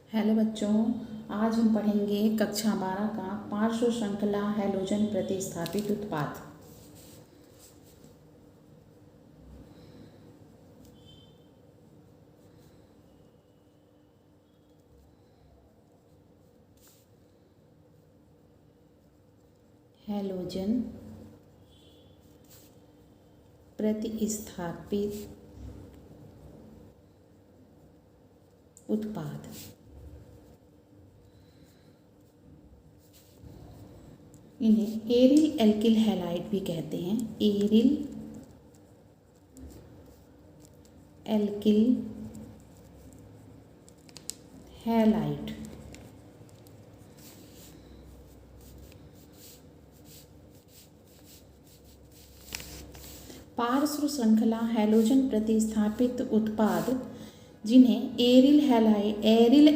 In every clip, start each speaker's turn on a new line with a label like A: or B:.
A: Hello बच्चों, आज हम पढ़ेंगे कक्षा 12 का पार्श्व श्रृंखला हैलोजन प्रतिस्थापित उत्पाद। हैलोजन प्रतिस्थापित उत्पाद। इन्हें एरिल एल्किल हैलाइड भी कहते हैं। Aryl alkyl halide. पार्श्व श्रृंखला हैलोजन प्रतिस्थापित उत्पाद जिन्हें एरिल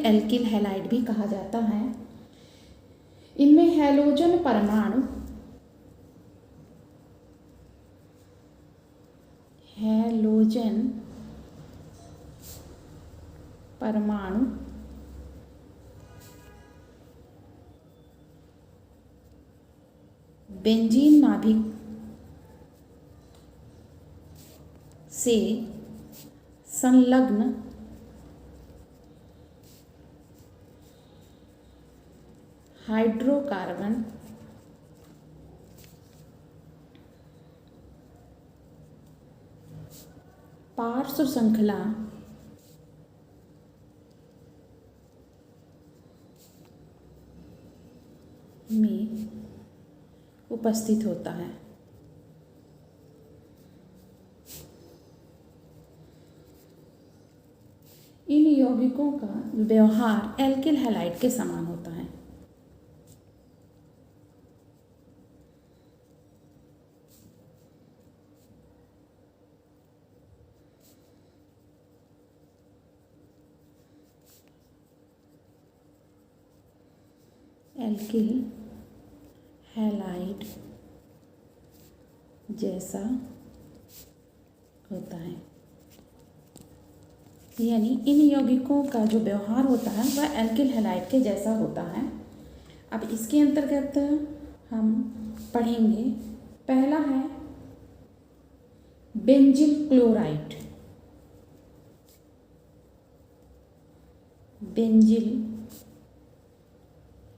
A: एल्किल हैलाइड भी कहा जाता है, इनमें हैलोजन परमाणु बेंजीन नाभिक से संलग्न हाइड्रोकार्बन पार्श्व श्रृंखला में उपस्थित होता है। इन यौगिकों का व्यवहार एल्किल हैलाइड के समान होता है। एल्किल हैलाइड जैसा होता है, यानी इन यौगिकों का जो व्यवहार होता है वह एल्किल हैलाइड के जैसा होता है। अब इसके अंतर्गत हम पढ़ेंगे, पहला है बेंजिल क्लोराइड। बेंजिल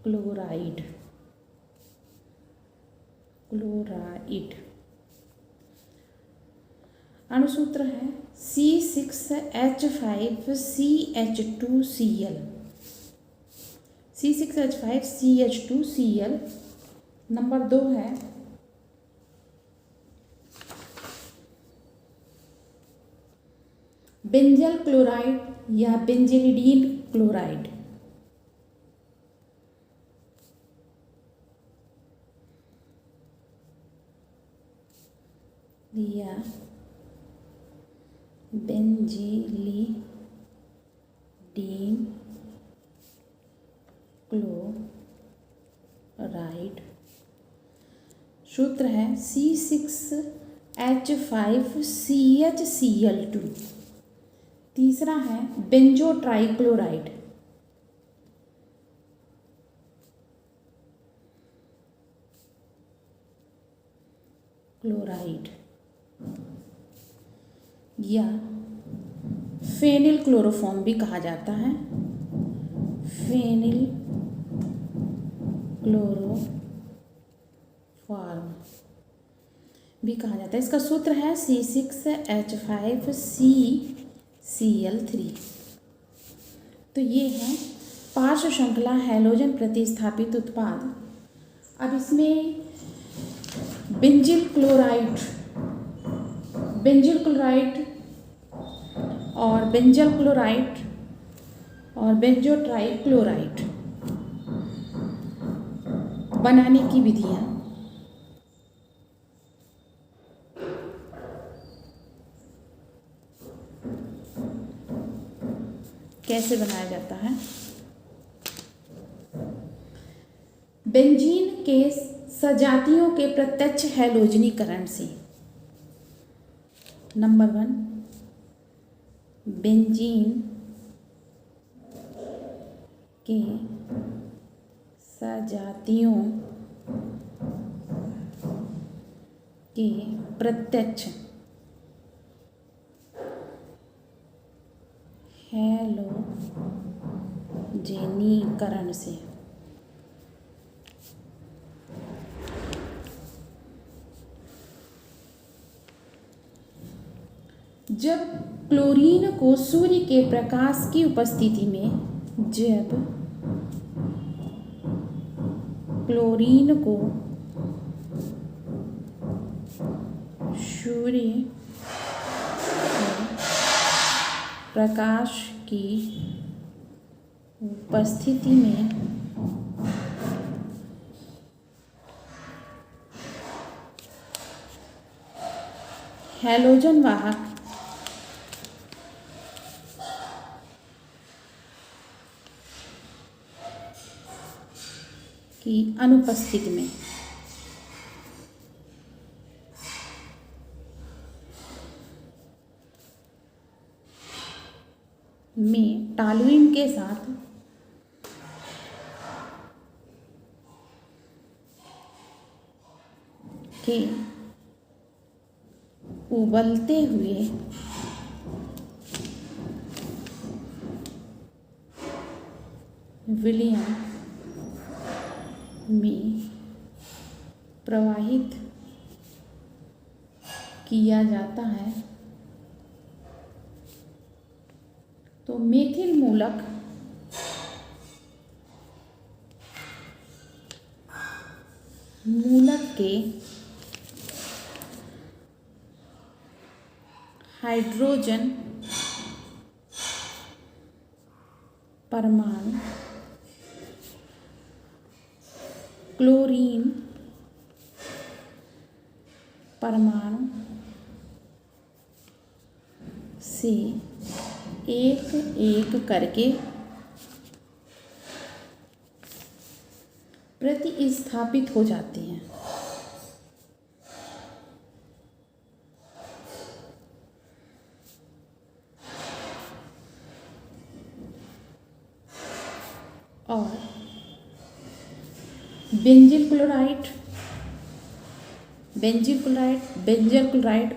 A: क्लोराइड अणुसूत्र है C6H5CH2Cl। C6H5CH2Cl। नंबर 2 है बेंजल क्लोराइड या बेंजिलिडीन क्लोराइड। या बेंजिलिडीन क्लोराइड। सूत्र है C6H5CHCl2। तीसरा है बेंजो ट्राइक्लोराइड। क्लोराइड या फेनिल क्लोरोफॉर्म भी कहा जाता है। फेनिल क्लोरोफॉर्म भी कहा जाता है। इसका सूत्र है C6H5CCl3। तो ये है पार्श्व श्रृंखला हैलोजन प्रतिस्थापित उत्पाद। अब इसमें बेंजिल क्लोराइड और बेंजल क्लोराइड और बेंजो ट्राइक्लोराइड बनाने की विधियाँ कैसे बनाया जाता है। बेंजीन के सजातियों के प्रत्यक्ष हैलोजनीकरण से। नंबर 1, बेंजीन के सजातियों के प्रत्यक्ष हैलोजेनीकरण से जब क्लोरीन को सूर्य के प्रकाश की उपस्थिति में क्लोरीन को सूर्य के प्रकाश की उपस्थिति में हैलोजन वाहक की अनुपस्थिति में टॉलुइन के साथ के उबलते हुए विलयन में प्रवाहित किया जाता है तो मेथिल मूलक के हाइड्रोजन परमाणु क्लोरीन परमाणु से एक एक करके प्रतिस्थापित हो जाते हैं। और बेंजील क्लोराइड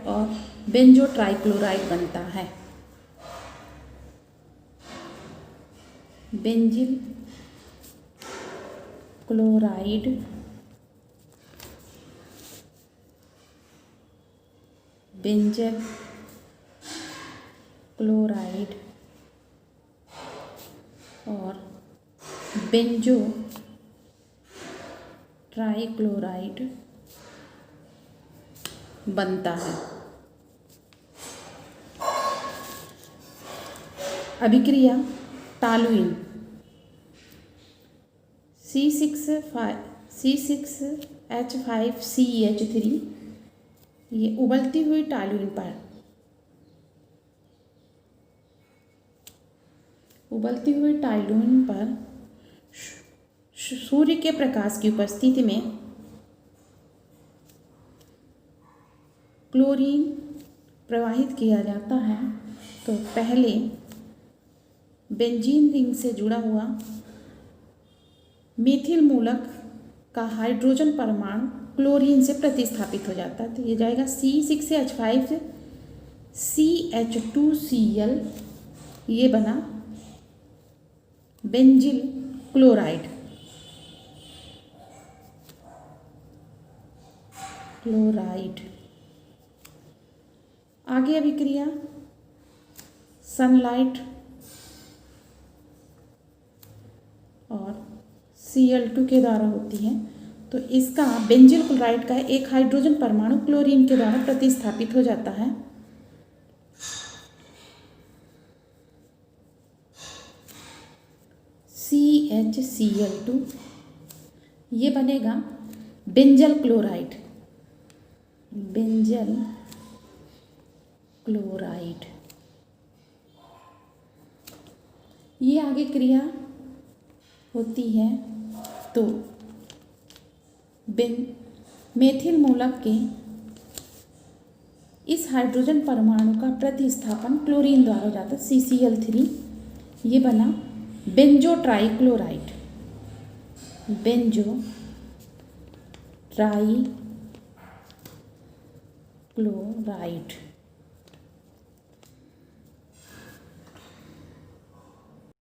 A: और बेंजो ट्राइक्लोराइड बनता है। बेंजील क्लोराइड बेंजल क्लोराइड और बेंजो ट्राइक्लोराइड बनता है। अभिक्रिया टॉलुइन C6H5CH3 ये उबलती हुई टॉलुइन पर सूर्य के प्रकाश की उपस्थिति में क्लोरीन प्रवाहित किया जाता है तो पहले बेंजीन रिंग से जुड़ा हुआ मेथिल मूलक का हाइड्रोजन परमाणु क्लोरीन से प्रतिस्थापित हो जाता है तो ये जाएगा C6H5CH2Cl ये बना बेंजील क्लोराइड आगे अभिक्रिया सनलाइट और Cl2 के द्वारा होती है तो इसका बेंजील क्लोराइड का एक हाइड्रोजन परमाणु क्लोरीन के द्वारा प्रतिस्थापित हो जाता है। CHCl2 ये बनेगा बेंजल क्लोराइड ये आगे क्रिया होती है तो मेथिल मूलक के इस हाइड्रोजन परमाणु का प्रतिस्थापन क्लोरीन द्वारा हो जाता है CCl3 ये बना बेंजो ट्राइक्लोराइड, बेंजो ट्राइक्लोराइड